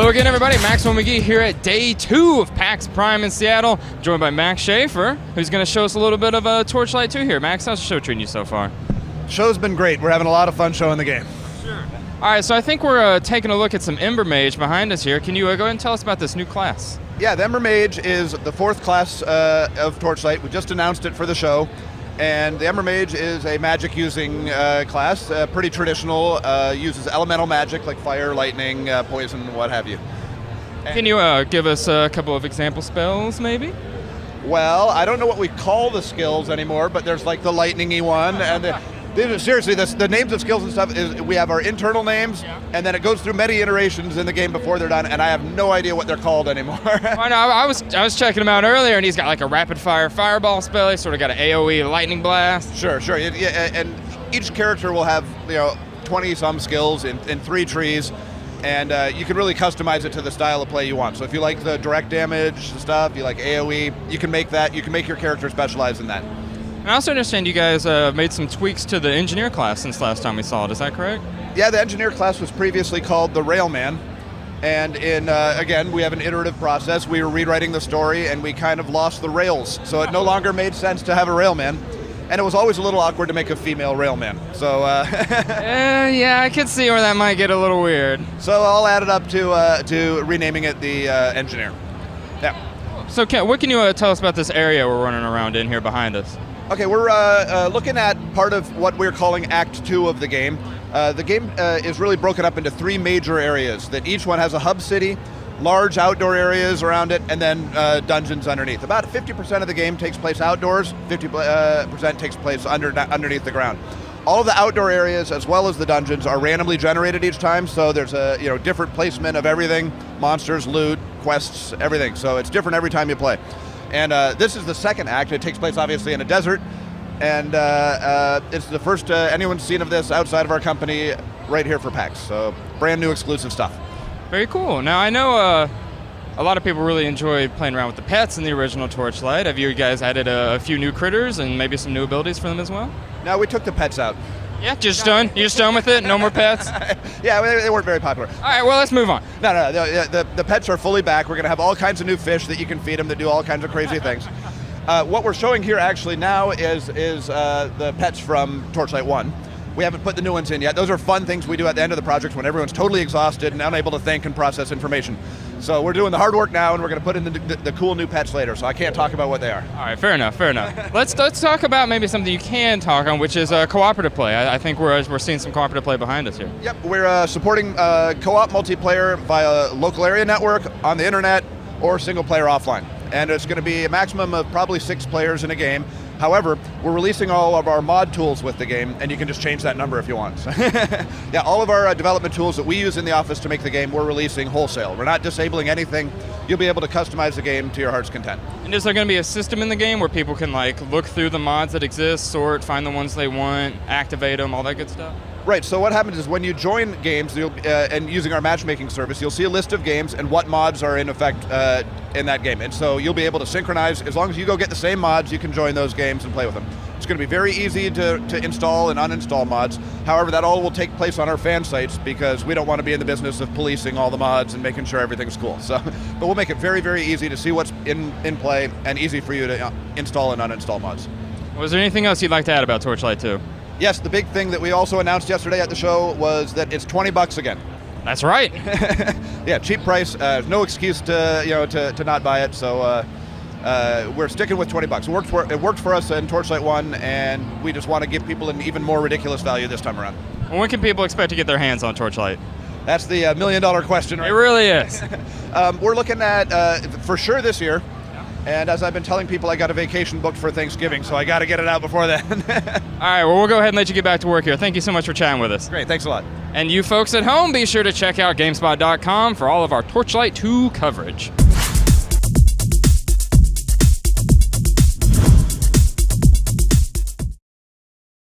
Hello again, everybody. Maxwell McGee here at day 2 of PAX Prime in Seattle, joined by Max Schaefer, who's going to show us a little bit of Torchlight II here. Max, how's the show treating you so far? Show's been great. We're having a lot of fun showing the game. Sure. All right, so I think we're taking a look at some Ember Mage behind us here. Can you go ahead and tell us about this new class? Yeah, the Ember Mage is the 4th class of Torchlight. We just announced it for the show. And the Ember Mage is a magic-using class, pretty traditional, uses elemental magic like fire, lightning, poison, what have you. And can you give us a couple of example spells, maybe? Well, I don't know what we call the skills anymore, but there's like the lightning-y one, and seriously, the names of skills and stuff, we have our internal names, and then it goes through many iterations in the game before they're done, and I have no idea what they're called anymore. I know, I was checking him out earlier, and he's got like a rapid-fire fireball spell. He's sort of got an AoE lightning blast. Sure. And each character will have 20-some skills in 3 trees, and you can really customize it to the style of play you want. So if you like the direct damage stuff, you like AoE, you can make your character specialize in that. I also understand you guys made some tweaks to the engineer class since last time we saw it. Is that correct? Yeah, the engineer class was previously called the Railman, and again, we have an iterative process. We were rewriting the story, and we kind of lost the rails, so it no longer made sense to have a Railman, and it was always a little awkward to make a female Railman. So yeah, I could see where that might get a little weird. So I'll add it up to renaming it the engineer. Yeah. So what can you tell us about this area we're running around in here behind us? Okay, we're looking at part of what we're calling Act 2 of the game. The game is really broken up into 3 major areas, that each one has a hub city, large outdoor areas around it, and then dungeons underneath. About 50% of the game takes place outdoors, 50% takes place underneath the ground. All of the outdoor areas, as well as the dungeons, are randomly generated each time, so there's a different placement of everything, monsters, loot, quests, everything. So it's different every time you play. And this is the second act. It takes place obviously in a desert, and it's the first anyone's seen of this outside of our company right here for PAX. So brand new exclusive stuff. Very cool. Now I know a lot of people really enjoy playing around with the pets in the original Torchlight. Have you guys added a few new critters and maybe some new abilities for them as well? No, we took the pets out. Yeah, just done? You're just done with it? No more pets? Yeah, they weren't very popular. All right, well, let's move on. No, the pets are fully back. We're going to have all kinds of new fish that you can feed them that do all kinds of crazy things. What we're showing here actually now is the pets from Torchlight 1. We haven't put the new ones in yet. Those are fun things we do at the end of the project when everyone's totally exhausted and unable to think and process information. So we're doing the hard work now, and we're going to put in the cool new pets later, so I can't talk about what they are. All right, fair enough. Let's talk about maybe something you can talk on, which is cooperative play. I think we're seeing some cooperative play behind us here. Yep, we're supporting co-op multiplayer via local area network, on the internet, or single player offline. And it's going to be a maximum of probably 6 players in a game. However, we're releasing all of our mod tools with the game, and you can just change that number if you want. Yeah, all of our development tools that we use in the office to make the game, we're releasing wholesale. We're not disabling anything. You'll be able to customize the game to your heart's content. And is there going to be a system in the game where people can look through the mods that exist, sort, find the ones they want, activate them, all that good stuff? Right, so what happens is when you join games and using our matchmaking service, you'll see a list of games and what mods are in effect in that game. And so you'll be able to synchronize. As long as you go get the same mods, you can join those games and play with them. It's going to be very easy to install and uninstall mods. However, that all will take place on our fan sites because we don't want to be in the business of policing all the mods and making sure everything's cool. So, but we'll make it very, very easy to see what's in play and easy for you to install and uninstall mods. Was there anything else you'd like to add about Torchlight 2? Yes, the big thing that we also announced yesterday at the show was that it's $20 again. That's right. Yeah, cheap price. No excuse to not buy it. So we're sticking with $20. It worked for us in Torchlight 1, and we just want to give people an even more ridiculous value this time around. Well, when can people expect to get their hands on Torchlight? That's the $1 million question, right? It really is. We're looking at for sure this year. And as I've been telling people, I got a vacation booked for Thanksgiving, so I got to get it out before then. All right, well, we'll go ahead and let you get back to work here. Thank you so much for chatting with us. Great, thanks a lot. And you folks at home, be sure to check out GameSpot.com for all of our Torchlight 2 coverage.